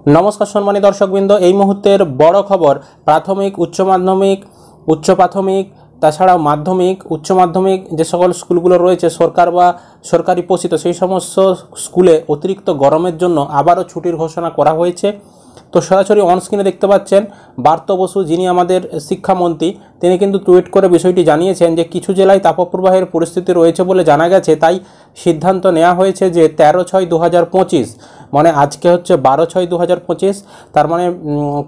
নমস্কার সম্মানিত দর্শকবৃন্দ, এই মুহূর্তের বড় খবর। প্রাথমিক, উচ্চ মাধ্যমিক, উচ্চ প্রাথমিক, তাছাড়াও মাধ্যমিক, উচ্চ মাধ্যমিক যে সকল স্কুলগুলো রয়েছে সরকার বা সরকারি পোষিত, সেই সমস্ত স্কুলে অতিরিক্ত গরমের জন্য আবারও ছুটির ঘোষণা করা হয়েছে। তো সরাসরি অনস্ক্রিনে দেখতে পাচ্ছেন বার্ত বসু, যিনি আমাদের শিক্ষামন্ত্রী, তিনি কিন্তু টুইট করে বিষয়টি জানিয়েছেন যে কিছু জেলায় তাপপ্রবাহের পরিস্থিতি রয়েছে বলে জানা গেছে। তাই সিদ্ধান্ত নেওয়া হয়েছে যে 13/6/2025, মানে আজকে হচ্ছে 12/6/2025, তার মানে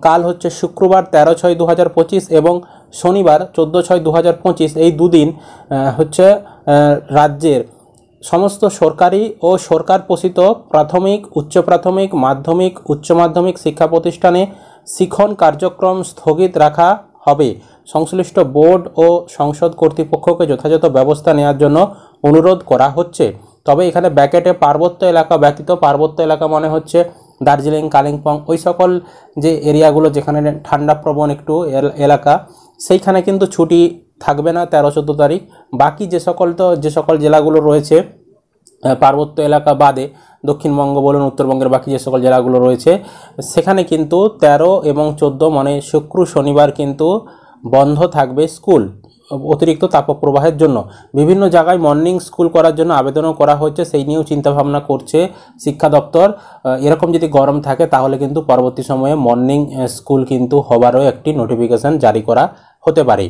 কাল হচ্ছে শুক্রবার 13/6/2025 এবং শনিবার 14/6/2025, এই দুদিন হচ্ছে রাজ্যের সমস্ত সরকারি ও সরকার পোষিত প্রাথমিক, উচ্চ প্রাথমিক, মাধ্যমিক, উচ্চ মাধ্যমিক শিক্ষা প্রতিষ্ঠানে শিক্ষণ কার্যক্রম স্থগিত রাখা হবে। সংশ্লিষ্ট বোর্ড ও সংসদ কর্তৃপক্ষকে যথাযথ ব্যবস্থা নেওয়ার জন্য অনুরোধ করা হচ্ছে। তবে এখানে ব্যাকেটে পার্বত্য এলাকা ব্যতীত, পার্বত্য এলাকা মানে হচ্ছে দার্জিলিং, কালিম্পং, ওই সকল যে এরিয়াগুলো যেখানে ঠান্ডাপ্রবণ একটু এলাকা, সেইখানে কিন্তু ছুটি থাকবে না 13-14 তারিখ। বাকি যে সকল জেলাগুলো রয়েছে পার্বত্য এলাকা বাদে, দক্ষিণবঙ্গ বলুন, উত্তরবঙ্গের বাকি যে সকল জেলাগুলো রয়েছে, সেখানে কিন্তু 13 এবং 14 মানে শুক্র শনিবার কিন্তু বন্ধ থাকবে স্কুল অতিরিক্ত তাপপ্রবাহের জন্য। বিভিন্ন জায়গায় মর্নিং স্কুল করার জন্য আবেদনও করা হচ্ছে, সেই নিয়েও চিন্তাভাবনা করছে শিক্ষা দপ্তর। এরকম যদি গরম থাকে তাহলে কিন্তু পরবর্তী সময়ে মর্নিং স্কুল কিন্তু হবারও একটি নোটিফিকেশান জারি করা হতে পারে।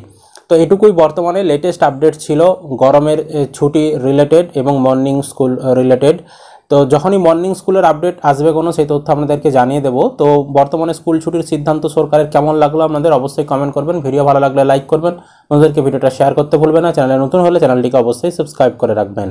তো এটুকুই বর্তমানে লেটেস্ট আপডেট ছিল গরমের ছুটি রিলেটেড এবং মর্নিং স্কুল রিলেটেড। তো যখনই মর্নিং স্কুলের আপডেট আসবে কোনো, সেই তথ্য আপনাদেরকে জানিয়ে দেবো। তো বর্তমানে স্কুল ছুটির সিদ্ধান্ত সরকারের কেমন লাগলো আপনাদের অবশ্যই কমেন্ট করবেন। ভিডিও ভালো লাগলে লাইক করবেন, আপনাদেরকে ভিডিওটা শেয়ার করতে ভুলবেন না। চ্যানেলে নতুন হলে চ্যানেলটিকে অবশ্যই সাবস্ক্রাইব করে রাখবেন।